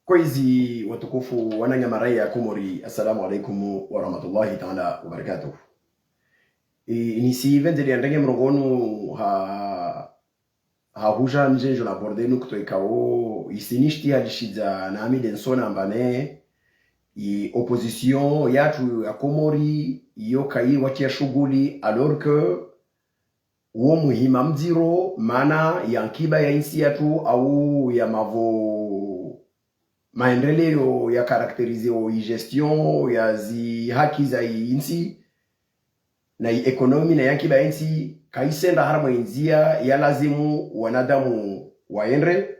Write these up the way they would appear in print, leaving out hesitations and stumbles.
Kwezi watukufu wananyamara ya Komori, assalamu alaikum wa rahmatullahi ta'ala wa barakatuh. Inisi vendeli andenge mrongonu ha huja njenjo na bordenu kutoikao isinishti halishidza na ami densona mbane opposition yatu ya Komori yokai watia shughuli alors que uo muhima mziro mana ya nkiba ya insi yatu au ya maendeleo ya karakterizeo gestion ya zi haki za insi na ekonomi na yankiba ya insi kaisenda harama inzia ya lazimu wanadamu waendre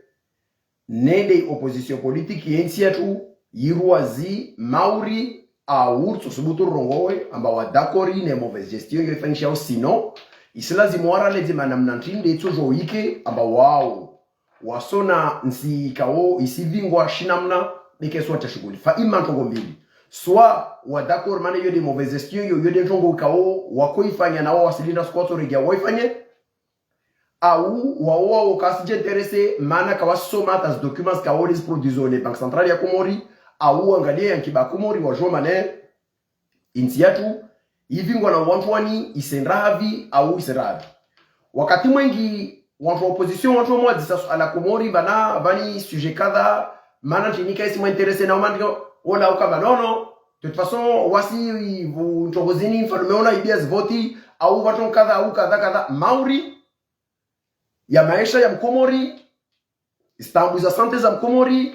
nede opposition politique ya insi yatu yiruazi mauri au tsusubutu rongowe amba wa dakori ne mauvaise gestion yo ifanyisha sino isilazimu warale di manamnantinde tojo ike amba wao wasona nsi kao isivingwa shinamna bekeswa cha shughuli fa ima ntongo mbili swa wa d'accord mane yo de mauvaise gestion yo de ntongo kao wakoifanya na wao wasilinda squat regia waifanye au wao wakasije interesse mana kawasoma tas documents kao les produisons les banques centrales ya Komori au angalia yankiba Komori wajo mane insi yatu ivingwa na wantwani isenravi au isenravi wakati mwengi wantu opposition wantu mwa disa ala Komori bana bani sujet kadha mana tinika isi mwa interesse na umandiko wala ukaba nono de toute façon wasi vous ntogozini mfalumeona ibias voti au watu kadha au kadha mauri ya maisha ya Mkomori istambu za sante za Mkomori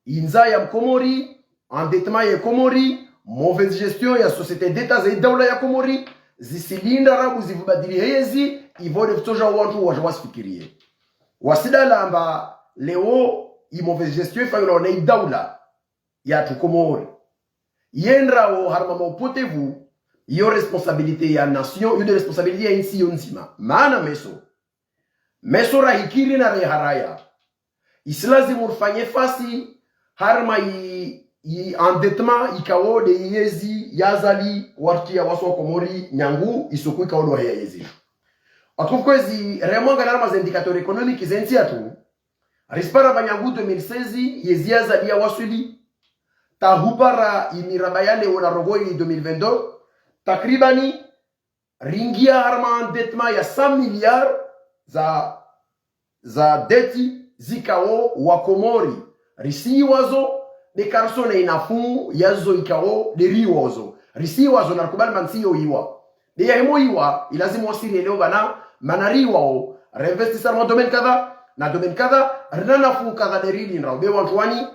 inza ya Mkomori endettement ya Komori mauvaise gestion ya société d'état za dawla ya Komori zisilinda rabu zivubadili hezi ivode kutoja watu wajawasifikirie wasidala amba leo i mauvaise gestion ifanywa na dawla ya Komori yendra o harma mopotevu yo responsabilité ya nation yo de responsabilité ya insi yonzima maana meso rahikiri na reharaya islazimu ufanye fasi harma i endettement ikawo de yezi yazali wartia waso Komori nyangu isoku ikawo do yezi atukwezi remanga na ma indicateur économique zenzi atu rispara banyangu 2016 yezi yazali ya wasuli tahupara imiraba yale ona rogoi 2022 takribani ringia harma endettement ya 100 milliards za deti zikawo wa Komori risi wazo de karsone inafu yazo ikao de riwazo risi wazo na kubali mansiyo iwa de ya imo iwa ilazimu wasiri leo bana manariwa reinvestisseur mo domaine kadha rina fu kadha de rili nraube wantwani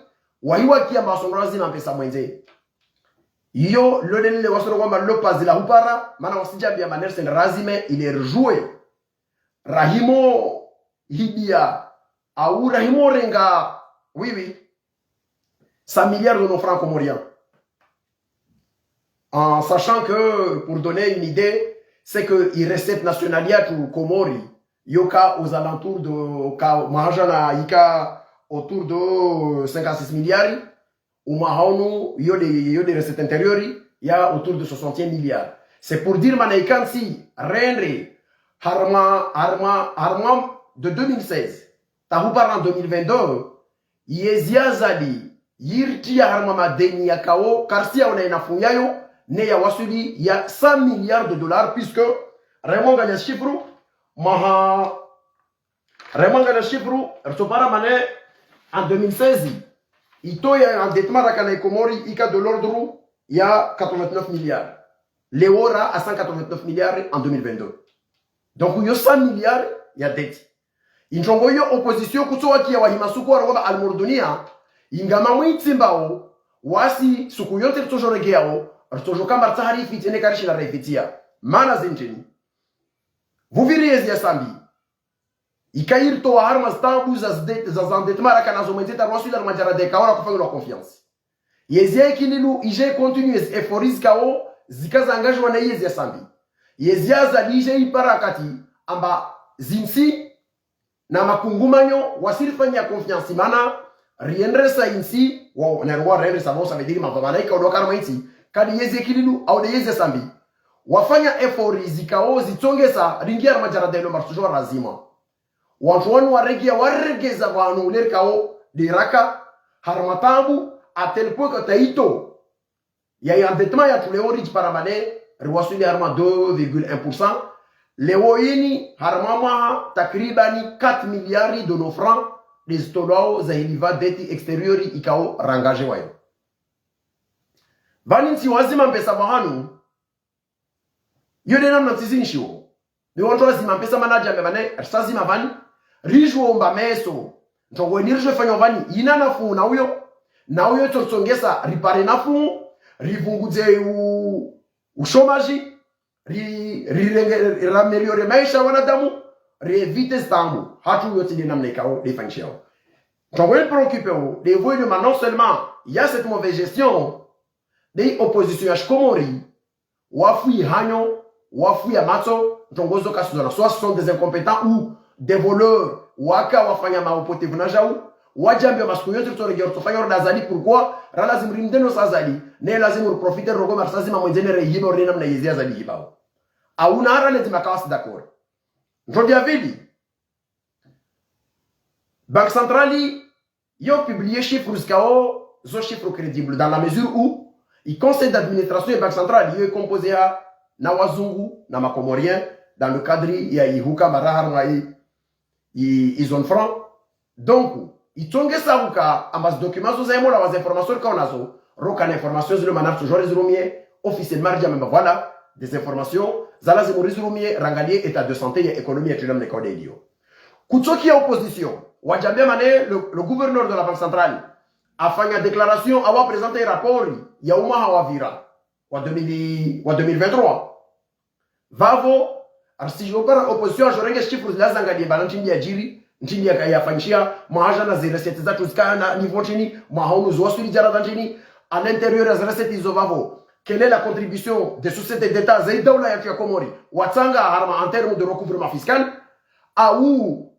waiwa kia masongrazi na pesa mwenze iyo lodele wasoro kwamba lopazi la hupara maana wasijabia manersen razime ile rejouer rahimo hibia au rahimo renga oui 100 milliards de nos francs comoriens. En sachant que, pour donner une idée, c'est que les recettes nationales ou Komori, yoka aux alentours de mahajana yika autour de 56 milliards, ou mahonu yo des recettes intérieures, il y a autour de 61 milliards. C'est pour dire manaikan si rendre harma de 2016, tahu par en 2022, yeziazali yirti ya harma madeni ya kao karsia ona inafunyayo ne ya wasuli ya 100 milliards de dollars puisque Raymond gagne chiffre retopara mane en 2016 ito ya endettement da kana Komori ika de l'ordre ya 89 milliards l'eura à 189 milliards en 2022 donc yo 100 milliards ya dette injongo yo opposition kutoa kia wahimasuko wa almordunia ingama mwitimbao wasi suku yote tutojoregeao tutojoka martahari fitene karishi na refitia mana zinjini vuviriezi ya sambi ikairto wa harma stambu za endettement la kana zomenzeta rwasuli la majara de kaora kufanya la confiance yezie kililu ije continues efforts kao zikaza engagement na yezi ya sambi yezi za lije iparakati amba zinsi na makungumanyo wasirifanya confiance mana riendresa insi wa nerwa riendresa bosa mediri mavamalaika odokar maiti kadi yeze kililu au de yeze sambi wafanya effort zikao zitongesa ringia majaradelo martujo razima watu wanu waregeza wanu lerkao diraka harmatambu à tel point que taito il y a un endettement ya tuleori paramane riwasuli harma 2,1%. Lewoini harmama takribani 4 milliards de nos francs les tolao za iliva deti exteriori ikao rangaje wayo. Vani nsi wazima mpesa wahanu yode namna tizinshio ni wonto wazima mpesa manager mebane sazima vani rijwo mba meso ntongo nirjo fanyo vani ina nafu na huyo totsongesa ripare nafu rivunguze u chômage rameliore maisha wanadamu révite stambu hatu yote ni namna ikao defanyishia. Donc on est préoccupé de voir non seulement il y a cette mauvaise gestion des oppositions à Komori wafui hanyo wafui amato ntongozo kasuzana soit ce sont des incompétents ou des voleurs waka wafanya maopote vunajau wajambia masiku yote tutoregea tufanya ordazali pourquoi lazima rimdeno sazali ne lazima profiter rogo marsazima mwenzene rehiba orena mna yezia zali hibao auna ara lazima kawasi d'accord. Jodi avili Banque centrale y a publié chiffres kao zo chiffres crédibles dans la mesure où le conseil d'administration et banque centrale y est composé à na wazungu na makomorien dans le cadre ya ihuka marahar na i zone franc. Donc itonge sabuka ambas documents zo zaimo la was informations ka onazo roka na informations le manar toujours rezumie officiellement déjà même voilà des informations zala zimo rezumie rangalier état de santé et économie et tout le monde code idio kutoki opposition wajambia mane le gouverneur de la banque centrale a fait une déclaration a présenté un rapport ya uma hawavira wa 2023 vavo arsijobara opposition jorenge chiffres la zangalie balanchini ya jiri nchini ya yafanyishia mahaja na zile recettes zatu zikana niveau chini mahaunu zwasuli jara chini à l'intérieur des recettes izo vavo quelle est la contribution des sociétés d'état zaidaula ya Komori watanga harma en termes de recouvrement fiscal au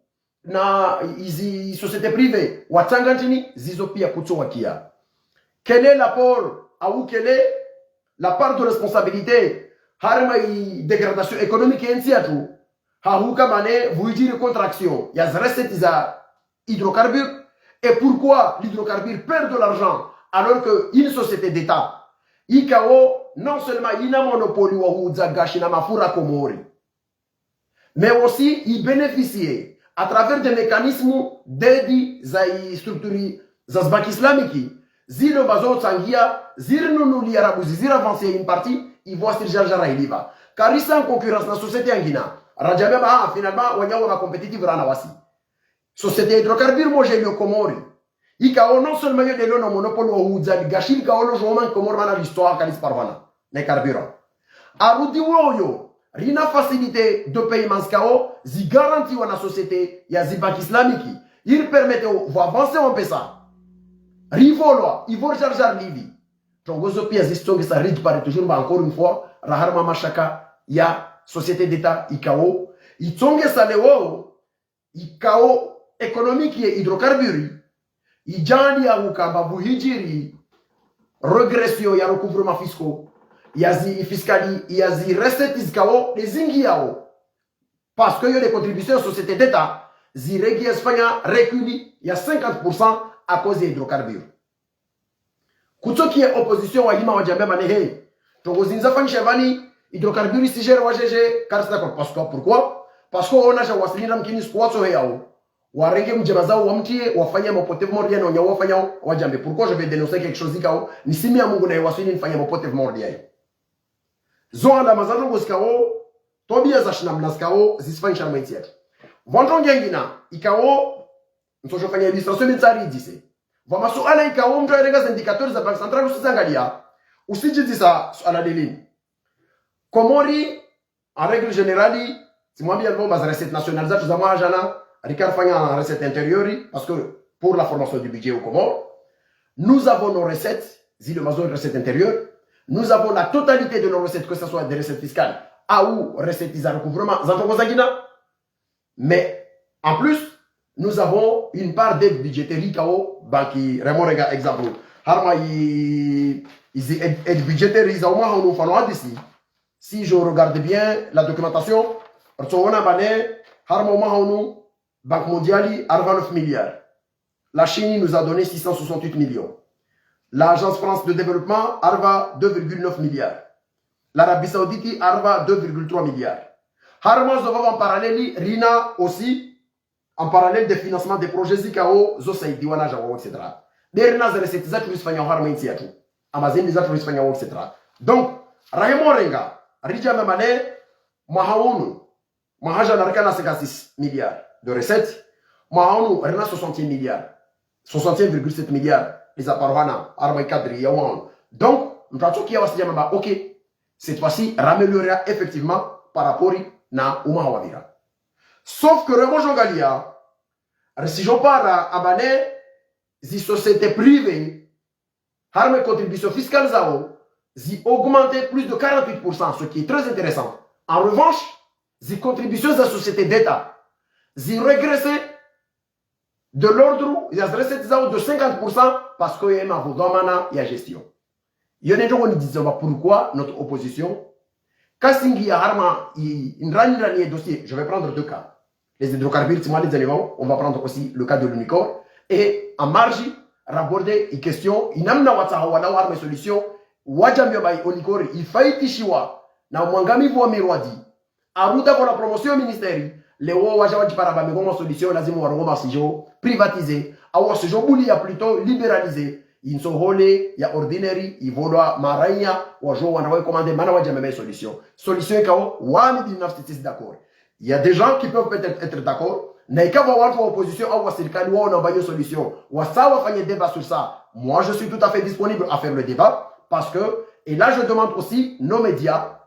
na izi société privée watanga nchini zizo pia kutoa kia. Quel est l'apport ou quelle est la part de responsabilité harma i dégradation économique intiatu hahuka mane vuijiri contraction ya recettes za hydrocarbures et pourquoi l'hydrocarbure perd de l'argent alors que une société d'état ikao non seulement ina monopole wa huza gashi na mafura Komori mais aussi il bénéficie à travers des mécanismes d'aide za structuri za banque islamique zilo bazo tangia zirnunu li arabu zira avancer une partie ils vont se jarjara iliva karisa en concurrence na société angina rajabia ba finalement wanyawa ma compétitive rana wasi société hydrocarbure mo jelio Komori ikao non seulement yo de lo no monopole wa uza gashil ka olo joman Komori mana l'histoire kalis parvana les carburants arudi woyo rina facilité de paiement kao zi garantie wana société ya zi banque islamique il permet de avancer un peu ça rivolo il faut charger livi tongozo pia zistonge sa rid par toujours mais encore une fois raharma mashaka ya société d'état ikao itonge sa lewo ikao économique et hydrocarbures ijani ya ukamba buhijiri régression ya recouvrement fiscaux yazi fiscali yazi recettes kao dezingi yao parce que yo les contributions aux sociétés d'état ziregi Espagne reculi ya 50% à cause des hydrocarbures kutoki opposition wa hima wajambe manehe togozinza fani chevani hydrocarbures si gère wajeje karsta parce que pourquoi parce que on a jawasilinda mkini squatso yao warenge mjemazao wamtie wafanya mapotevu mordia na nyawa wafanya wajambe pourquoi je vais dénoncer quelque chose kao ni simi ya Mungu na yawasini nifanya mapotevu mordia zoa la mazano goskao tobia za shinamnas kao zisifanya charmenti yetu vonto ngengina ikao nsojo fanya illustration mitsari dise vama suala ikao mtu arenga indicateurs za banque centrale usizangalia usijidisa suala delini Komori en règle générale simwambia bomba za recette nationale za tuzamwa jana Ricard fanya en recette intérieure parce que pour la formation du budget au Comores nous avons nos recettes zile mazo recettes intérieures. Nous avons la totalité de nos recettes, que ce soit des recettes fiscales ou recettes de recouvrement, mais en plus, nous avons une part d'aide budgétaire qui remonte exemple. Aide budgétaire, si je regarde bien la documentation, Banque mondiale, 9 milliards. La Chine nous a donné 668 millions. L'Agence France de développement, Arva, 2,9 milliards. L'Arabie Saoudite, Arva, 2,3 milliards. Harman en parallèle, RINA aussi, en parallèle des financements des projets Zikao, Zosei, Diwana, Jawa, etc. Des RINA, c'est des atouts espagnols, Harman, Tiatou. Amazon, des atouts espagnols, etc. Donc, Rahimo Renga, Rija Mamane, Mahaounu, Mahaja Narkana, 56 milliards de recettes. Mahaounu, RINA, 61 milliards. 61,7 milliards. Les appareils, Arma Kadri, Yawan. Donc, nous avons dit ok, cette fois-ci, raméliorer effectivement par rapport à Oumahawavira. Sauf que Raymond Jongalia, si je parle à Bané, si société privée, Harme contribution fiscale, si augmenté plus de 48%, ce qui est très intéressant. En revanche, si contributions à la société d'État, si régressé de l'ordre, il y a de 50% parce qu'il y a une gestion. Il y a des gens qui disent pourquoi notre opposition, Kassingi Harma, une dossier, je vais prendre deux cas. Les hydrocarbures, les éléments, on va prendre aussi le cas de l'Unicor. Et en marge, raborder une question, il n'y a pas de solution. Wajamio by Unicor, il faillit Tishiwa, na Mwangami Voamirwadi, Aruta pour la promotion au ministère. Les Wajawaji Parabamigo, solution, la Zimu Waroma Sijo, privatisé, Awa Sijo Bouli a plutôt libéralisé. Ils sont relais, il y a ordinaire, il voit Maraya, Wajo, on a commandé Manawajameme solution. Solution est kao, Wami Dinaftitis d'accord. Il y a des gens qui peuvent peut-être être d'accord, mais quand on va voir opposition, on va circuler, on a envoyé une solution. On va faire un débat sur ça. Moi, je suis tout à fait disponible à faire le débat, parce que, et là, je demande aussi, nos médias,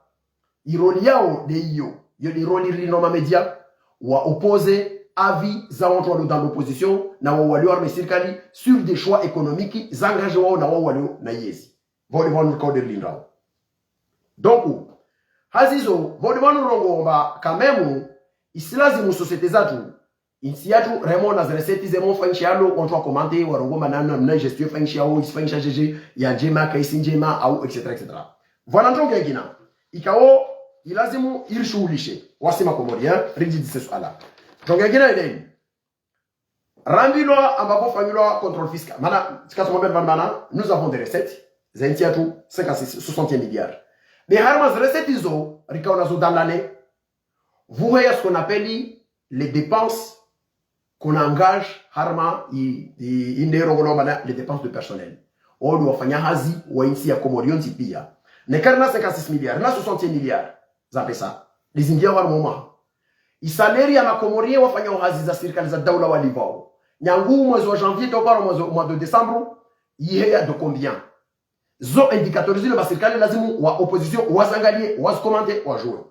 ils relient des IO, ils relient nos médias, ou à opposer avis zawantwalo dans l'opposition na wawali warme sirkali sur des choix économiques zangage wao na wawali na yezi vole vonu code lindrao donc hazizo vole vonu rongo ba kamemu isilazimu société zatu insiatu Raymond na zreseti zemo fanchialo on doit commenter warongo manana na gestion fanchiao isfancha gg ya jema kaisinjema au etc. Voilà ntongo ngina ikao ilazimu irshulishe wasima komoria rigidi seswala. Donc, il y a une Rambilwa, ambapo fanyulwa contrôle fiscal. Nous avons des recettes. Zentiatou, 60 milliards. Mais harmas recettes iso, rikaonazo dans l'année, vous voyez ce qu'on appelle les dépenses qu'on engage, harma, les dépenses de personnel. On doit faire hazi, ou ici à Comorion, Tipia. Ne karna 56 milliards, na 60 milliards. Zappé ça. Les Indiens ont moment. Isaleri ya makomorie wafanya uhazi za serikali za daula walivao. Nyangu mwezi wa janvier topara mwezi de décembre, yeye de combien? Zo indicateurs zile ba serikali lazimu wa opposition wazangalie, wazkomande, wajouer.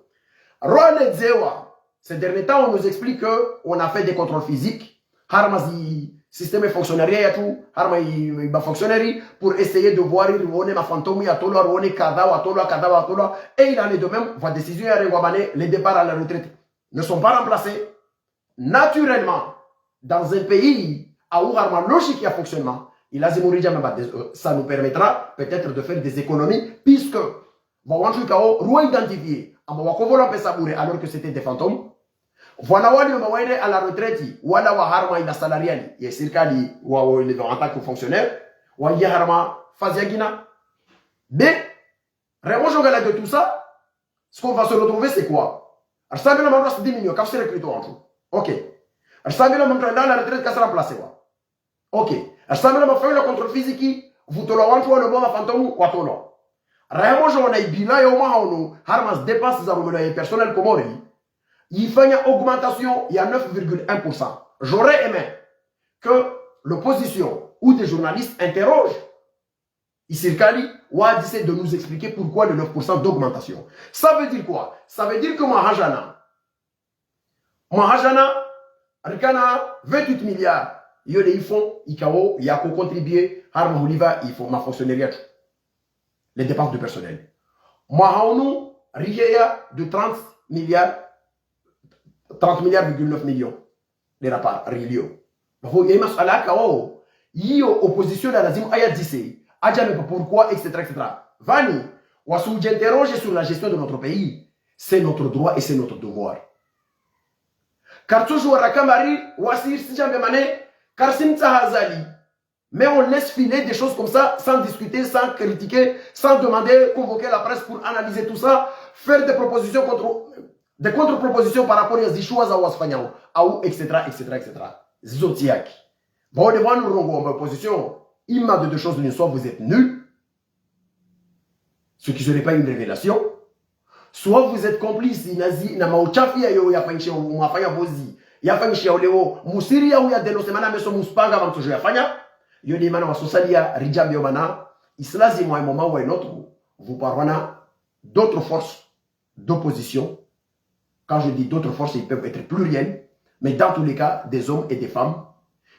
Role Zewa, ces derniers temps on nous explique que on a fait des contrôles physiques, harmazi système fonctionnariat ya tout, harmazi ba fonctionnaire pour essayer de voir on ma fantôme ya tolo on kada et il en est de même va décision ya rengwabane les départs à la retraite ne sont pas remplacés naturellement dans un pays où la logique et fonctionnement. Ça nous permettra peut-être de faire des économies puisque on va identifier alors que c'était des fantômes. Voilà à la retraite, voilà harma ina salariali, et circali ou en tant que fonctionnaire, ou harma faziagina. Mais, de tout ça, ce qu'on va se retrouver, c'est quoi? Arsabila mamra se diminue, quand c'est recruté en tout. Ok. Arsabila mamra dans la retraite, quand c'est remplacé. Ok. Arsabila mamra fait le contrôle physique, vous te l'avez le bon fantôme ou atolo. Réellement, j'en ai bilan et au moins, on harmas dépenses à le personnel comori. Il fait une augmentation, il y a 9,1%. J'aurais aimé que l'opposition ou des journalistes interrogent Isirkali ou a décidé de nous expliquer pourquoi le 9% d'augmentation. Ça veut dire quoi? Ça veut dire que Mahajana, Rikana, 28 milliards, ils font, ils ont contribué, ils font ma fonctionnariat. Les dépenses de personnel. Mahaounou, Rigeya de 30 milliards, 30,9 millions. Les rapports, Rilio. Vous voyez, il y a opposition à la Zim Ayadissé. Pourquoi, etc., etc. Vani, on s'interroge sur la gestion de notre pays. C'est notre droit et c'est notre devoir. Car toujours à Kamari, Wassir Sijambemane, Karsim Tsahazali. Mais on laisse filer des choses comme ça, sans discuter, sans critiquer, sans demander, convoquer la presse pour analyser tout ça, faire des propositions des contre-propositions par rapport aux choix à Wasfanyao, etc., etc., etc. Zotiak. Bon, devant nous, en opposition, il m'a de deux choses, soit vous êtes nuls, ce qui ne serait pas une révélation, soit vous êtes complices, na mauchafi ya fanyisha mwafanya bozi, ya fanyisha oleo, musiri ya dénoncé mana meso muspanga mamtojo ya fanya, yoni mana wasosalia rijam yomana, islazi moi un moment ou un autre, vous parlez d'autres forces d'opposition. Quand je dis d'autres forces, ils peuvent être pluriels, mais dans tous les cas, des hommes et des femmes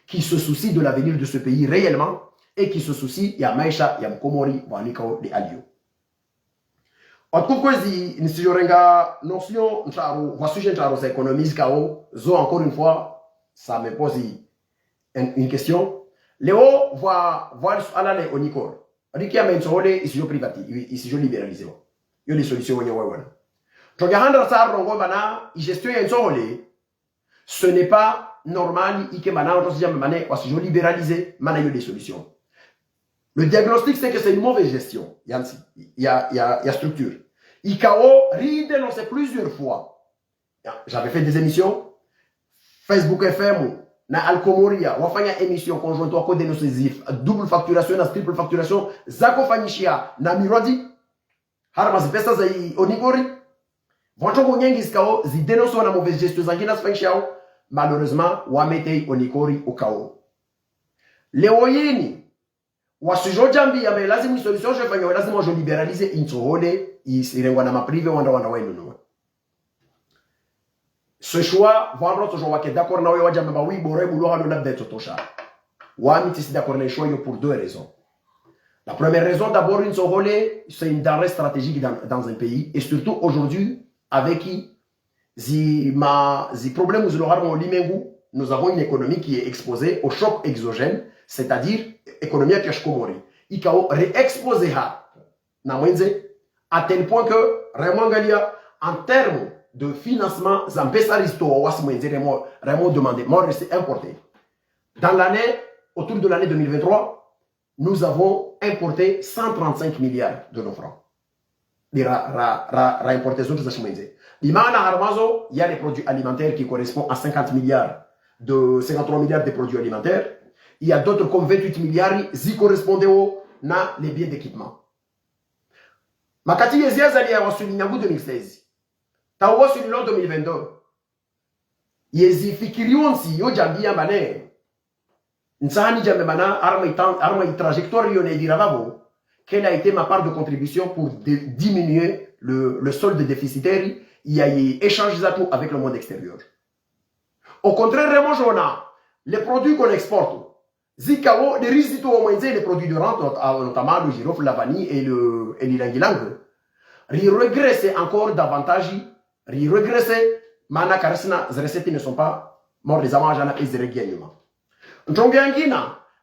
qui se soucient de l'avenir de ce pays réellement et qui se soucient, il y a Maïcha, il y a Mkomori, Wanikao, les Alio. En tout cas, si nous avons notion, sujet de économie, encore une fois, ça me pose une question. Léo va aller au Nicole. Riki a mentionné ici je privatisé, ici je libéralisé. Il y a des solutions. Ce n'est pas normal que je libéralisé, il y a des solutions. Le diagnostic, c'est que c'est une mauvaise gestion. Il y a structure. ICAO dénoncé plusieurs fois. J'avais fait des émissions. Facebook FM, na Alcomoria, on fait une émission conjointe au code dénoncé double facturation, triple facturation, Zako Fanishia, na Mirodi, Harmas Pesa Zai Onigori. Votre Gonyangis Kao, zi dénonce la mauvaise gestion Zanginas Fanchiao, malheureusement, Wametei Onikori au Kao. Léoyeni. Wasujo jambi ya me lazima solution je fanya lazima je libéraliser insohole isirengwa na maprive wanda wenu. Ce choix vendre toujours wa d'accord na wewe wajamba oui bore bulo hano na beto tosha. Wa miti si d'accord na choix pour deux raisons. La première raison d'abord insohole c'est une denrée stratégique dans un pays et surtout aujourd'hui avec qui zi problème nous l'aurons limengu, nous avons une économie qui est exposée au choc exogène, c'est-à-dire économie qui est komori. Il a réexposé à tel point que Raymond Galia, en termes de financement, Raymond demandé, moi resté importé. Dans l'année, autour de l'année 2023, nous avons importé 135 milliards de nos francs. Il y a des produits alimentaires qui correspondent à 53 milliards de produits alimentaires. Il y a d'autres comme 28 milliards qui correspondaient à les biens d'équipement. Makati Yezia Zali a reçu l'Inabu 2016. T'as reçu l'an 2022. Yezi Fikirion si yo jambia mané. Nsani jambemana arma trajectoire yone diravavo. Quelle a été ma part de contribution pour diminuer le solde déficitaire? Il y a eu échange avec le monde extérieur. Au contraire, vraiment, les produits qu'on exporte. Zikao, les risques les produits de rente, notamment le girofle, la vanille et l'ilang-ilang. Ils regressent encore davantage. Ils regressent. Mana karesna, les recettes ne sont pas morts des amanjana et les régagnements.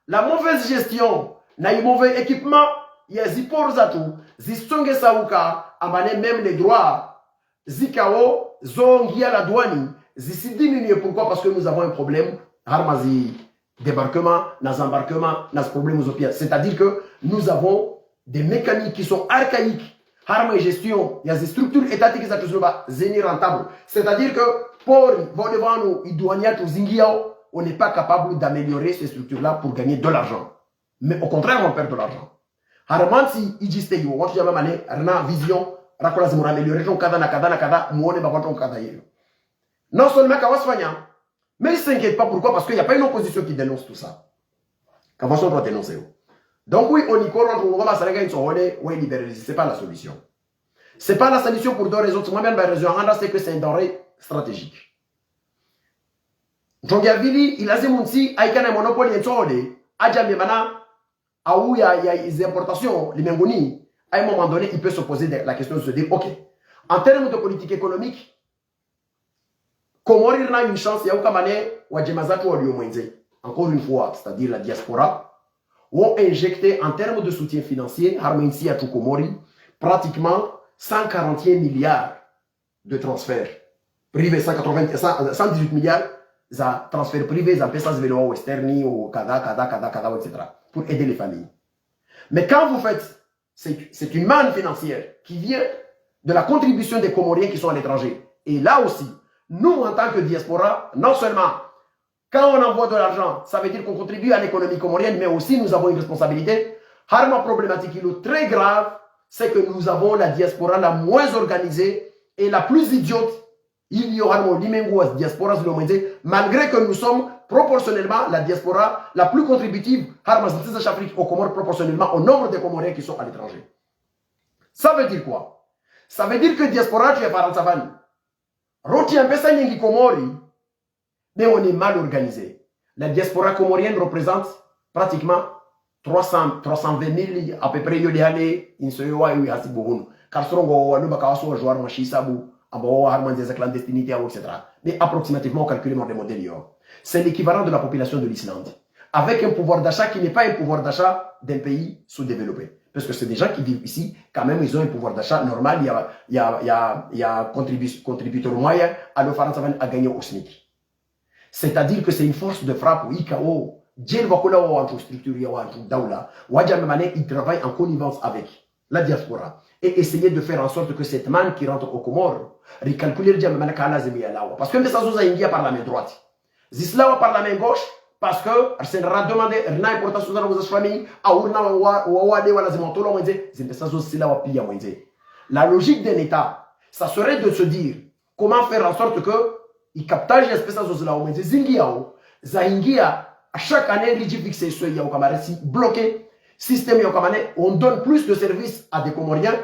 La mauvaise gestion, le mauvais équipement, il y a zipor zatu, zistonge sauka, amane même les droits. Zikao, zongia la douane, zisi diminué. Pourquoi? Parce que nous avons un problème. Harmazi. Débarquement, nas embarquements, nas problèmes aux pieds. C'est-à-dire que nous avons des mécaniques qui sont archaïques. Harma et gestion, il y a des structures étatiques qui sont rentables. C'est-à-dire que pour devant nous, on n'est pas capable d'améliorer ces structures-là pour gagner de l'argent. Mais au contraire, on perd de l'argent. Harman si ijiste yo, watu jama mane, rena vision, rakola zimura améliorer, kada na kada, muone babaton kada yeyo. Non seulement kawasfanya, mais il ne s'inquiète pas. Pourquoi? Parce qu'il n'y a pas une opposition qui dénonce tout ça. Kavason doit dénoncer. Donc oui, on y court, on va libéraliser. Ce n'est pas la solution. Ce n'est pas la solution pour deux raisons. Moi-même, la raison, c'est que c'est un denrée stratégique. Donc il a dit, il y a un monopole, il y a des importations, les Mengoni. À un moment donné, il peut se poser la question de se dire, ok, en termes de politique économique, comment il a une chance, il y a encore une fois, c'est-à-dire la diaspora, ont injecté en termes de soutien financier, Harmensi à Komori, pratiquement 141 milliards de transferts. Privé 118 milliards, za transfert privé, za pesa zvélo au externi, au kada, etc. Pour aider les familles. Mais quand vous faites, c'est une manne financière qui vient de la contribution des Comoriens qui sont à l'étranger. Et là aussi, nous, en tant que diaspora, non seulement, quand on envoie de l'argent, ça veut dire qu'on contribue à l'économie comorienne, mais aussi nous avons une responsabilité. Harma problématique très grave, c'est que nous avons la diaspora la moins organisée et la plus idiote. Il y aura une diaspora, malgré que nous sommes proportionnellement la diaspora la plus contributive aux Comores proportionnellement au nombre de Comoriens qui sont à l'étranger. Ça veut dire quoi? Ça veut dire que diaspora, tu es par savane. Roti un peu ça, Comori, mais on est mal organisé. La diaspora comorienne représente pratiquement 320 000 à peu près yodéane insoyoa yu hasi bohunu. Karsongo wanu bakawaso joueur machisabu abo harman des clandestinités etc. Mais approximativement calculé dans des modèles c'est l'équivalent de la population de l'Islande avec un pouvoir d'achat qui n'est pas un pouvoir d'achat d'un pays sous-développé. Parce que c'est des gens qui vivent ici, quand même, ils ont un pouvoir d'achat normal. Il y a contributeur moyen à le faire à gagner au SMIC. C'est-à-dire que c'est une force de frappe au IKO. Ils travaillent en connivence avec la diaspora et essayer de faire en sorte que cette manne qui rentre aux Comores recalculer parce que ça se par la main droite. Zislawa par la main gauche parce que c'est demandé l'importance de nos familles la logique d'un État, ça serait de se dire comment faire en sorte que il captage l'espèce de zingiao zaingia à chaque année il fixé ce yao kamaresi bloqué système yao kamane on donne plus de services à des Comoriens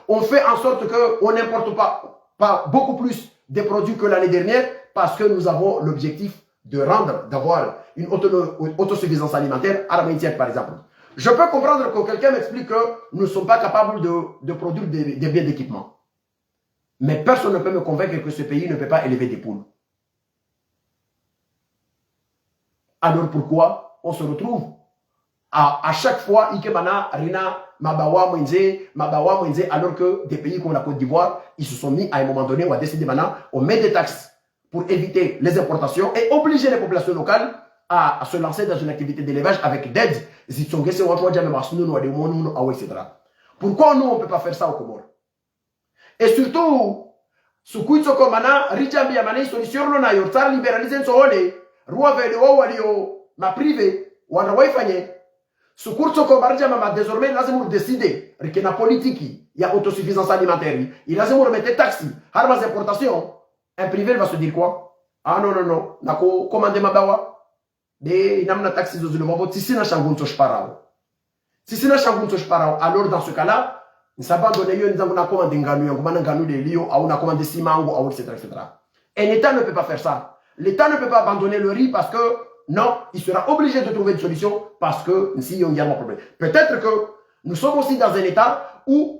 on fait en sorte que on n'importe pas beaucoup plus de produits que l'année dernière parce que nous avons l'objectif de rendre, d'avoir une autosuffisance alimentaire à la Haïti, par exemple. Je peux comprendre que quelqu'un m'explique que nous ne sommes pas capables de produire des biens d'équipement. Mais personne ne peut me convaincre que ce pays ne peut pas élever des poules. Alors pourquoi on se retrouve à chaque fois, Ikemana, Rina, Mabawa, Mwenze, alors que des pays comme la Côte d'Ivoire, ils se sont mis à un moment donné, on a décidé maintenant, on met des taxes pour éviter les importations et obliger les populations locales à se lancer dans une activité d'élevage avec d'aide. Pourquoi nous, on ne peut pas faire ça au Comores? Et surtout, Sukuitso Komana, Richambi Yamani, solution Lona, Yortar libéralisé Sohole, Roi Vedo Walio, ma privé, Wanawai Fanye. Sukurtso Komarjama, désormais, là, c'est pour décider, qu'il y a politique, il y a autosuffisance alimentaire, il y a des taxis, armes importations. Un privé va se dire quoi? Ah non, non, non. Nako commandé ma bawa. De namna taxi de le mabo. Si na changunto shparao. Si na changunto shparao. Alors dans ce cas-là, nous savons donner une on a commandé nganu, on a nganu de lio, on a commandé simango, etc., etc. Et l'État ne peut pas faire ça. L'État ne peut pas abandonner le riz parce que non, il sera obligé de trouver une solution parce que si il y a un problème. Peut-être que nous sommes aussi dans un État où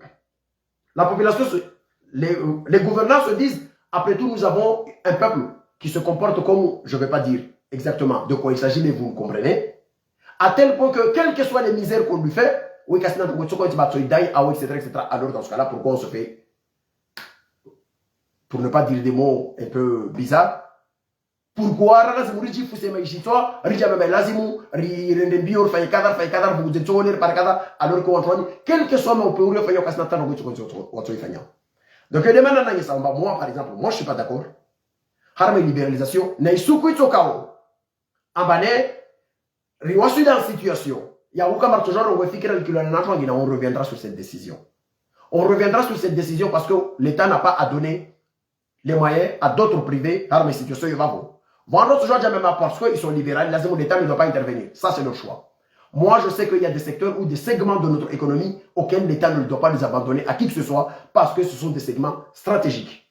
la population, les gouvernants se disent après tout, nous avons un peuple qui se comporte comme, je ne vais pas dire exactement de quoi il s'agit, mais vous me comprenez, à tel point que, quelles que soient les misères qu'on lui fait, etc., alors dans ce cas-là, pourquoi on se fait, pour ne pas dire des mots un peu bizarres, pourquoi alors qu'on quel que soit mon pays, donc, moi, par exemple, moi, je ne suis pas d'accord. Harme libéralisation, n'a pas de kao. En bané, riwasu dans la situation. Il y a aucun marteau, on reviendra sur cette décision. On reviendra sur cette décision parce que l'État n'a pas à donner les moyens à d'autres privés. Harme situation, il va bon. Vendons ce genre de même parce qu'ils sont libéraux, l'État ne doit pas intervenir. Ça, c'est leur choix. Moi, je sais qu'il y a des secteurs ou des segments de notre économie auxquels l'État ne doit pas les abandonner à qui que ce soit parce que ce sont des segments stratégiques.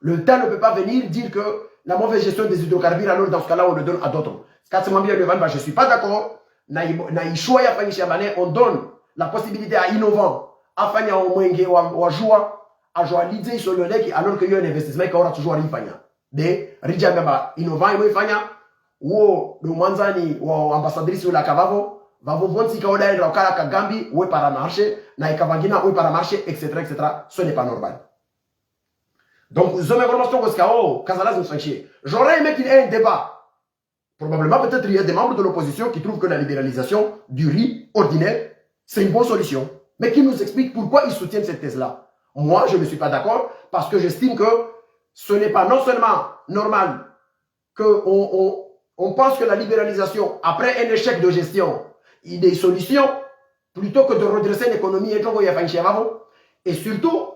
L'État ne peut pas venir dire que la mauvaise gestion des hydrocarbures, alors dans ce cas-là, on le donne à d'autres. Je ne suis pas d'accord. On donne la possibilité à innovants, à Fanya au Mwenge ou à Joua, à jouer l'idée sur le lait alors qu'il y a un investissement qui aura toujours à Fanya. Mais, Ridjamaba, innovant et Fanya, ou le Manzani ou ambassadrice ou la Kavavo, va vous voir si vous avez un Kagambi ou par marché, na Kavangina ou par marché, etc., etc. Ce n'est pas normal. Donc, je me remercie pour ce que Kazalas nous fait chier. J'aurais aimé qu'il y ait un débat Probablement, peut-être il y a des membres de l'opposition qui trouvent que la libéralisation du riz ordinaire, c'est une bonne solution. Mais qui nous explique pourquoi ils soutiennent cette thèse-là. Moi, je ne suis pas d'accord parce que j'estime que ce n'est pas non seulement normal qu'on pense que la libéralisation, après un échec de gestion, il y a des solutions plutôt que de redresser l'économie et surtout,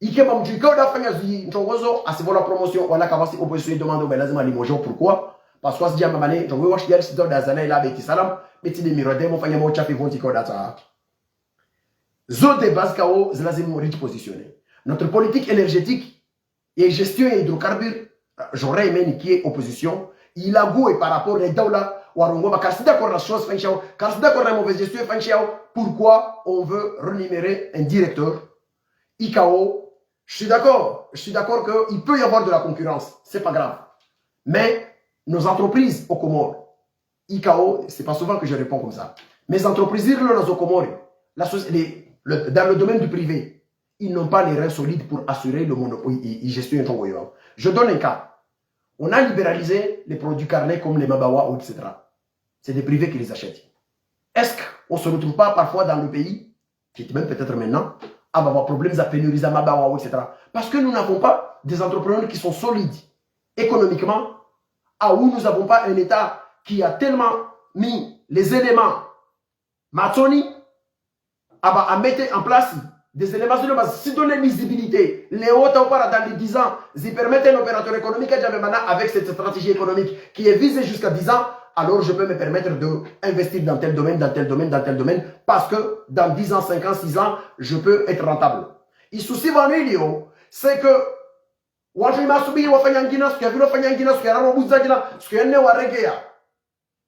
il y a du code à faire la promotion, voilà qu'avant si l'opposition demande au Belazima Limoges, pourquoi? Parce que si je me dis, je vais voir si je dans la zone là, mais salam, mais tu me mirodes, mon frère, mon chef, ils vont dire que ça. Zone de base KO, c'est la zone positionné. Notre politique énergétique et gestion hydrocarbures, j'aurais aimé niquer opposition. Il a goût et par rapport aux Daoula, car c'est d'accord la chose, car c'est d'accord la mauvaise gestion, pourquoi on veut renumérer un directeur ICAO? Je suis d'accord qu'il peut y avoir de la concurrence, c'est pas grave. Mais nos entreprises au Comores, ICAO, c'est pas souvent que je réponds comme ça. Mes entreprises au Comores, dans le domaine du privé, ils n'ont pas les reins solides pour assurer le monopole et gestion. Je donne un cas. On a libéralisé les produits carnés comme les Mabawa, etc. C'est des privés qui les achètent. Est-ce qu'on ne se retrouve pas parfois dans le pays, qui est même peut-être maintenant, à avoir problèmes à pénuriser Mabawa, etc. Parce que nous n'avons pas des entrepreneurs qui sont solides économiquement, où nous n'avons pas un État qui a tellement mis les éléments Matoni à mettre en place des éléments sur le base, si donner visibilité, les hauts dans les 10 ans, ils permettent un opérateur économique avec cette stratégie économique qui est visée jusqu'à 10 ans, alors je peux me permettre d'investir dans tel domaine, dans tel domaine, dans tel domaine, parce que dans 10 ans, 5 ans, 6 ans, je peux être rentable. Et souci c'est que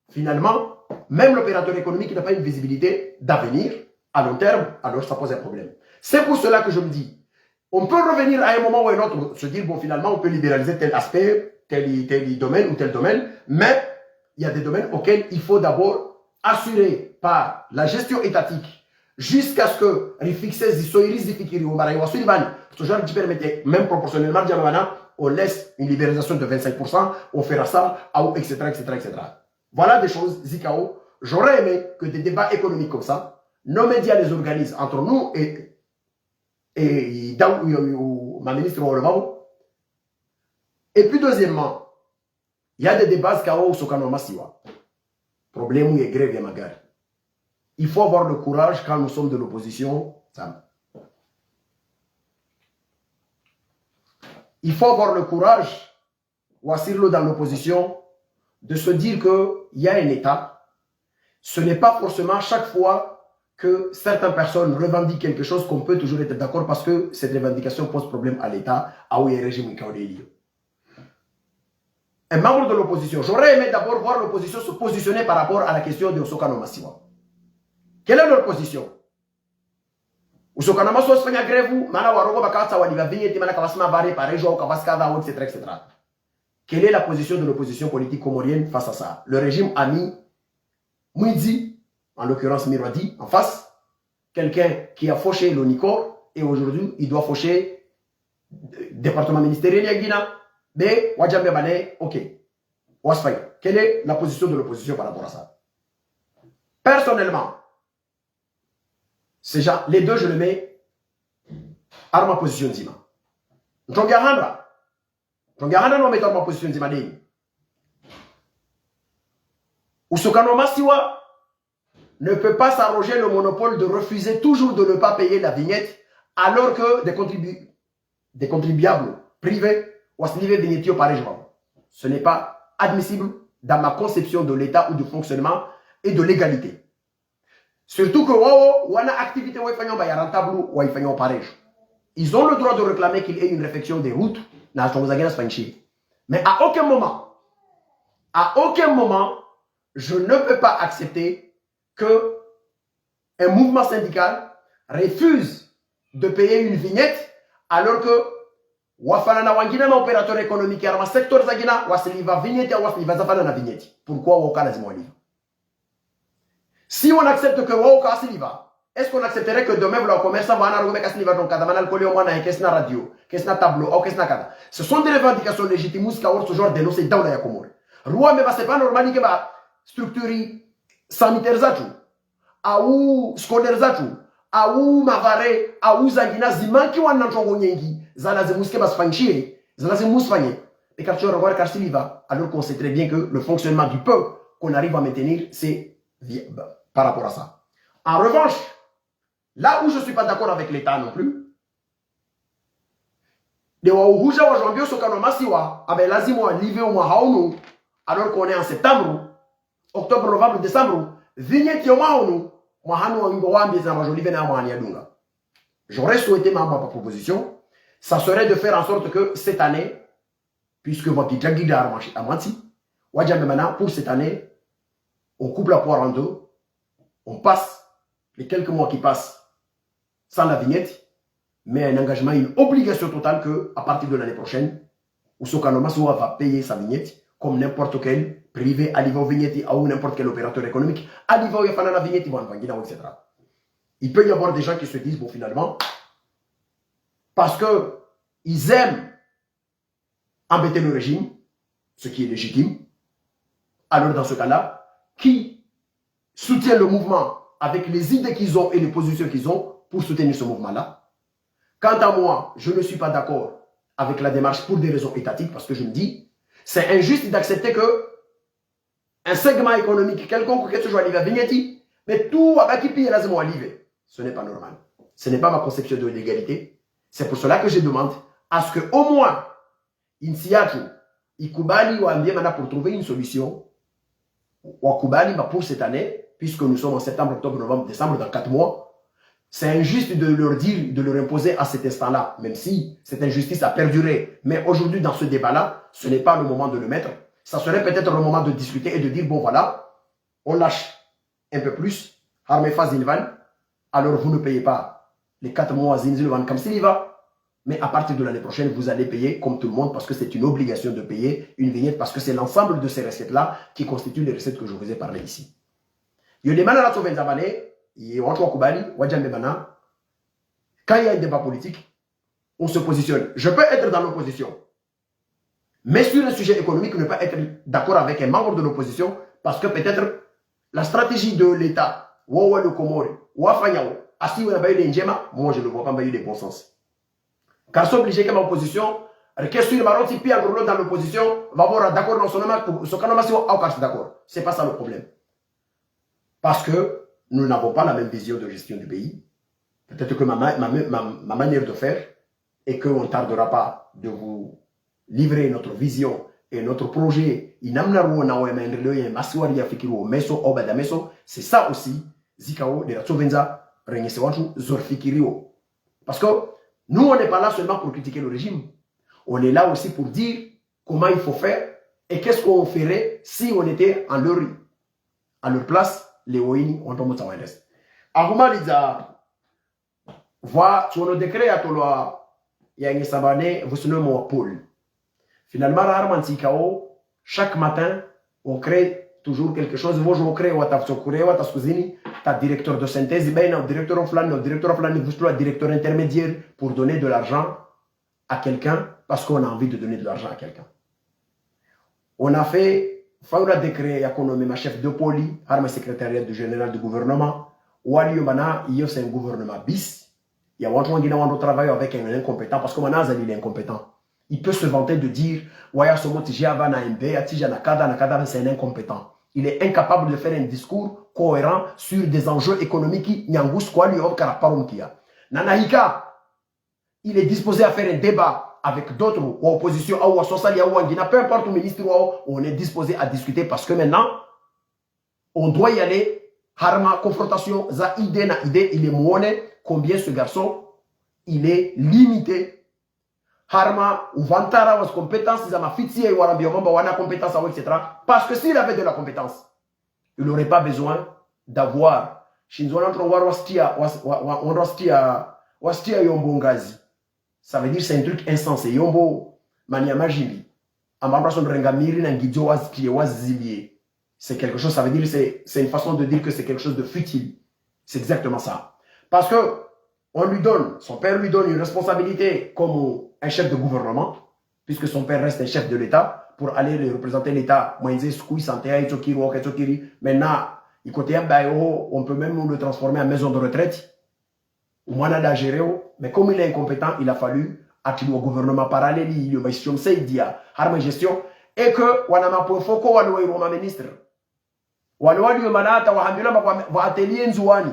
finalement, même l'opérateur économique n'a pas une visibilité d'avenir à long terme, alors ça pose un problème. C'est pour cela que je me dis, on peut revenir à un moment ou à un autre, se dire, bon, finalement, on peut libéraliser tel aspect, tel domaine ou tel domaine, mais il y a des domaines auxquels il faut d'abord assurer par la gestion étatique jusqu'à ce que même proportionnellement, on laisse une libéralisation de 25%, on fera ça, etc., etc., etc. Voilà des choses, Zikao. J'aurais aimé que des débats économiques comme ça, nos médias les organisent entre nous et ma ministre Olomao. Et puis deuxièmement, il y a des débats Zikao Sokano Masiwa. Problème où il y a grève et magar. Il faut avoir le courage quand nous sommes de l'opposition. Il faut avoir le courage, ou assirlo dans l'opposition, de se dire qu'il y a un État. Ce n'est pas forcément chaque fois que certaines personnes revendiquent quelque chose qu'on peut toujours être d'accord parce que cette revendication pose problème à l'État, à où il y a un régime. Un membre de l'opposition, j'aurais aimé d'abord voir l'opposition se positionner par rapport à la question de Osokano Masiwa. Quelle est leur position? Osokano Masiwa se fait une grève, etc. Quelle est la position de l'opposition politique comorienne face à ça? Le régime a mis Mouidi, en l'occurrence Mirwadi, en face, quelqu'un qui a fauché le Nicor, et aujourd'hui, il doit faucher le département ministériel Yagina, mais Wadjambe Bane, ok. Wasfay. Quelle est la position de l'opposition par rapport à ça? Personnellement, les deux, je le mets à ma position Zima. Ntongarandra non met à ma position Zima. Usokano Masiwa ne peut pas s'arroger le monopole de refuser toujours de ne pas payer la vignette alors que des contribuables privés ou à ce niveau vignettier par exemple. Ce n'est pas admissible dans ma conception de l'État ou du fonctionnement et de l'égalité. Surtout que activité rentable ils ont le droit de réclamer qu'il y ait une réfection des routes. Mais à aucun moment, je ne peux pas accepter que un mouvement syndical refuse de payer une vignette alors que Wafana Wangina, opérateur économique, et secteur Zagina, Wasiliva vignette, Wasiliva Zafana vignette. Pourquoi Waka Lazimo livre? Si on accepte que Waka Siliva, est-ce qu'on accepterait que demain, le commerçant va en arriver à Siliva, donc Kadaman Alcoolé au moins, qu'est-ce na radio, qu'est-ce na tableau, qu'est-ce na kada? Ce sont des revendications légitimes, ce genre dénoncé dans la Yakomori. roi mais c'est pas normal que ba structure sanitaire zatu au scolaire zatu au mavare au zangina zimanki wana ntongo nyengi zala zimuske basfanchie zala zimusfanye et quand tu regardes Karsiliva alors qu'on sait très bien que le fonctionnement du peuple qu'on arrive à maintenir c'est par rapport à ça. En revanche, là où je ne suis pas d'accord avec l'État non plus, alors qu'on est en septembre, octobre, novembre, décembre, j'aurais souhaité ma proposition, ça serait de faire en sorte que cette année, puisque votre pour cette année, on coupe la poire en deux, on passe les quelques mois qui passent sans la vignette, mais un engagement, une obligation totale que à partir de l'année prochaine, Ousokanoma va payer sa vignette comme n'importe quel privé, Alivo Vignette ou n'importe quel opérateur économique, Alivo Yafana Vignette, etc. Il peut y avoir des gens qui se disent, bon, finalement, parce que ils aiment embêter le régime, ce qui est légitime, alors dans ce cas-là, qui soutient le mouvement avec les idées qu'ils ont et les positions qu'ils ont pour soutenir ce mouvement-là. Quant à moi, je ne suis pas d'accord avec la démarche pour des raisons étatiques parce que je me dis, c'est injuste d'accepter que un segment économique quelconque que ce soit à Vignetti, mais tout à qui paye lazimo à ce n'est pas normal. Ce n'est pas ma conception de l'égalité. C'est pour cela que je demande à ce que au moins, Insiatu, Ikubali ou Ambiemana pour trouver une solution, ou Akubali pour cette année, puisque nous sommes en septembre, octobre, novembre, décembre, dans 4 mois, c'est injuste de leur dire, de leur imposer à cet instant-là, même si cette injustice a perduré. Mais aujourd'hui, dans ce débat-là, ce n'est pas le moment de le mettre. Ça serait peut-être le moment de discuter et de dire, bon voilà, on lâche un peu plus, Harmefa Zilvan, alors vous ne payez pas les 4 mois Zinzilvan comme Siliva, mais à partir de l'année prochaine, vous allez payer comme tout le monde parce que c'est une obligation de payer une vignette parce que c'est l'ensemble de ces recettes-là qui constituent les recettes que je vous ai parlé ici. Il y a des malades à quand il y a un débat politique, on se positionne. Je peux être dans l'opposition, mais sur un sujet économique, ne pas être d'accord avec un membre de l'opposition parce que peut-être la stratégie de l'État, moi je ne le vois pas des bons sens. Car c'est obligé que ma opposition, dans l'opposition, va avoir d'accord dans son d'accord. C'est pas ça le problème. Parce que nous n'avons pas la même vision de gestion du pays. Peut-être que ma manière de faire est qu'on ne tardera pas de vous livrer notre vision et notre projet. C'est ça aussi, Zikao de la Tsovenza, Zorfikirio. Parce que nous, on n'est pas là seulement pour critiquer le régime. On est là aussi pour dire comment il faut faire et qu'est-ce qu'on ferait si on était à leur place. Les Oini ont tombé dans l'Est. Ahuma Liza, voit sur le décret à Toloa, il y a une sabane, vous se nommez Paul. Finalement, chaque matin, on crée toujours quelque chose. Vous je crée ta directeur de synthèse, directeur offline, vous directeur intermédiaire pour donner de l'argent à quelqu'un parce qu'on a envie de donner de l'argent à quelqu'un. On a fait. Faura décret économie ma chef de poli, arme secrétariat du général du gouvernement. Wali Yomana, c'est un gouvernement bis. Il y a un travail avec un incompétent parce que maintenant il est incompétent. Il peut se vanter de dire Waya Somoti Jiavana MB, Atijana Kada, c'est un incompétent. Il est incapable de faire un discours cohérent sur des enjeux économiques. Nyangus Kwali Karaparumkia. Nanaïka, il est disposé à faire un débat avec d'autres ou opposition ou Sosalia ou Anguina, peu importe le ministre on est disposé à discuter parce que maintenant on doit y aller. Harma confrontation za idée na idée, il est monnaie combien ce garçon il est limité. Harma ou vantara was compétence za ma fitsi et warambiomba wana compétence etc. Parce que s'il avait de la compétence, il n'aurait pas besoin d'avoir Shinzo Nantro wastia yombongazi. Ça veut dire c'est un truc insensé. Yombo, maniama jimbi. Amambrason rengamiri nangidio wazilié. C'est quelque chose, ça veut dire, c'est une façon de dire que c'est quelque chose de futile. C'est exactement ça. Parce que, on lui donne, son père lui donne une responsabilité comme un chef de gouvernement, puisque son père reste un chef de l'État. pour aller les représenter l'État. Maintenant, on peut même nous le transformer en maison de retraite. Mais comme il est incompétent, il a fallu attirer au gouvernement parallèle, il y a une gestion, et que on a pour foko wa ministre. Wanawali manata wa atelier nzuani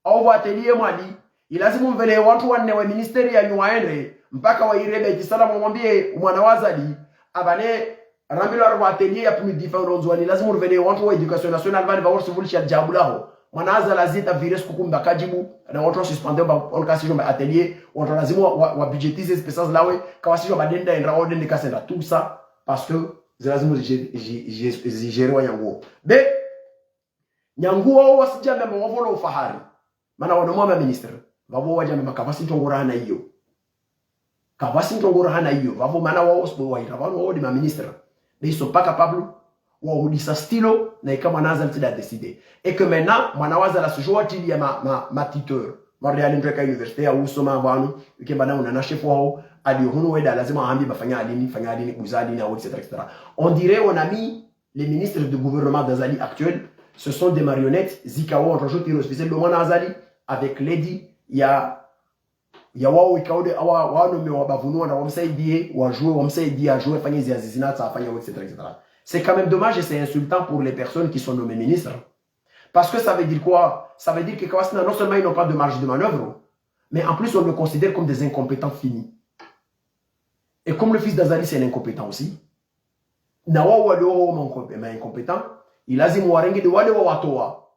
au wa atelier mwali ilazimu mvele watu wanne wa ministeri ya nyuaende mpaka wa irebe jisala mwambie mwana wazali abane rambilo wa atelier ya pumi difendo nzuani lazimu mvele watu wa education nationale bali bawor sivuli ya jabulaho mwana azala zita virus kukumba kajibu na watu suspender ba on kasi ba atelier watu lazimu wa budgetiser espèces lawe kawasisho badenda endra odende kasenda tout ça parce que lazima zigere nyanguo be nyanguo wasijambe mawavolo ufahari maana wanamwama minister vavo wajambe makavasi ntongora hana hiyo kavasi ntongora hana hiyo vavo maana wao osbo waira vavo wao di ma minister mais ils sont pas capables wa udisa stilo na kama naza ntida décider et que maintenant mwanawaza la sujua tili ya ma tuteur Montréal Mpreka Université au soma banu ukemba na una chef wao aliohuno weda lazima aambi bafanya adini buzali na etc. On dirait on a mis les ministres du gouvernement d'Azali actuel ce sont des marionnettes zikao on rajoute le spécial de mwana Azali avec Lady ya wao ikaode awa no mewa bavunua na wamsaidie à jouer fanya hizi azizinata afanya etc. C'est quand même dommage et c'est insultant pour les personnes qui sont nommées ministres. Parce que ça veut dire quoi? Ça veut dire que non seulement ils n'ont pas de marge de manœuvre, mais en plus on le considère comme des incompétents finis. Et comme le fils d'Azali c'est un incompétent aussi, nawa incompétent, il a dit de wale wa watoa.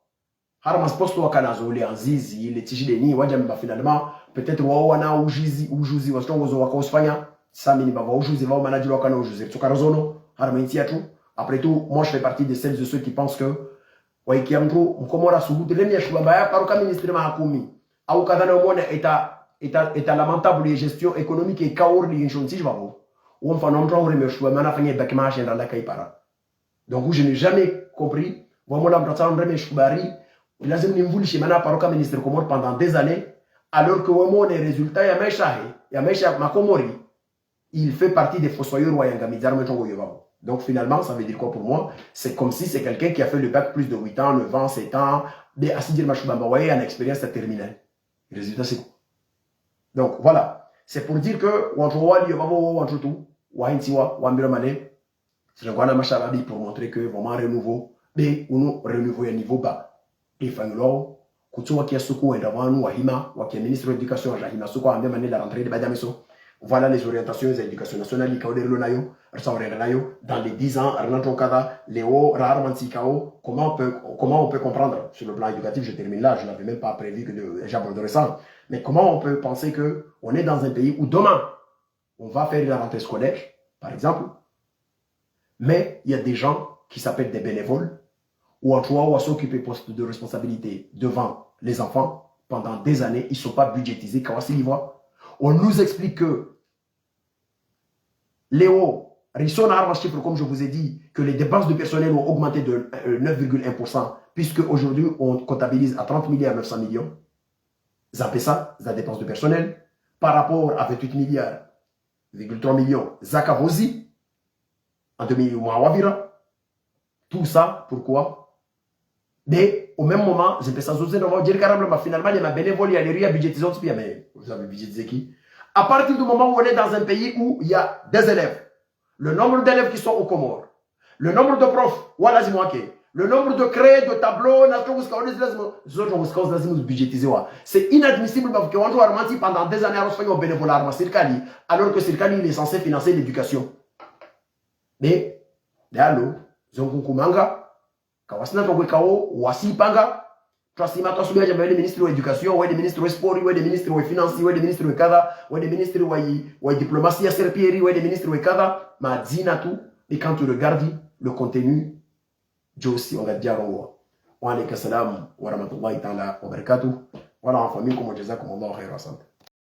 Harmas posto wa kanazole anzizi, les tiges de ni wajamba finalement peut-être wa wana ujuzi wa stongozo wa kausfanya, sami ni baba ujuzi va manager wa kana ujuzi. Tukarazono harmentia tout. Après tout, moi je fais partie de celles de ceux qui pensent que waikiamtu mkomora subutu lemia shubamba paruka ministre mahakumi au kadhana umone eta lamentable de gestion économique et kaorli inchonsi jwabo ou mfano mtu ore meshuba mana fanye bakima agenda la kaipara. Donc je n'ai jamais compris vraiment la mtata ore meshubari lazim nimvulishe mana paruka ministre komor pendant des années alors que wemo les résultats ya maisha makomori il fait partie des fossoyeurs wa yanga midar metongo yobabo. Donc finalement, ça veut dire quoi pour moi? C'est comme si c'est quelqu'un qui a fait le bac plus de 8 ans, 9 ans, 7 ans, mais à dire Machubambawaye en expérience terminale. Le résultat, c'est quoi? Donc voilà. C'est pour dire que, c'est pour montrer que vraiment renouveau, mais on renouveau à niveau bas. Et Fanglo, Kutsuwa Kiasuku et Davanu, Wahima, Wakia ministre de l'Éducation, Jahima Suko, a même la rentrée de Badameso. Voilà les orientations de l'éducation nationale dans les 10 ans, comment on peut comprendre sur le plan éducatif, je termine là, je n'avais même pas prévu que j'aborderais ça, mais comment on peut penser qu'on est dans un pays où demain, on va faire la rentrée scolaire, par exemple, mais il y a des gens qui s'appellent des bénévoles, ou en tout cas, ou à s'occuper poste de responsabilité devant les enfants, pendant des années, ils ne sont pas budgétisés, on nous explique que Léo, Risson a un chiffre, comme je vous ai dit, que les dépenses de personnel ont augmenté de 9,1%, puisque aujourd'hui on comptabilise à 30 milliards 900 millions. Zapesa, la dépense de personnel, par rapport à 28 milliards, 3 millions, Zakavozi, en 2008, tout ça, pourquoi? Mais au même moment, j'ai pensé à dire que finalement, il y a bénévole, il y a les budgétisés, mais vous avez budgétisé qui? À partir du moment où on est dans un pays où il y a des élèves, le nombre d'élèves qui sont aux Comores, le nombre de profs, le nombre de créés, de tableaux, c'est inadmissible parce qu'on doit mentir pendant des années à au bénévolat alors que Sirkali est censé financer l'éducation. Mais, d'allo, Zonkunkumanga, Kawasina Tongwekao, Wasipanga, le ministre de l'éducation, le ministre du sport, le ministre des finances, le ministre de kada, le ministre de la diplomatie, le ministre de kada, ma tout. Et quand tu regardes le contenu, Josi, on va dire, wa alaykum salam wa rahmatullahi ta'ala wa barakatuh. Voilà, en famille, comme on disait, comme on a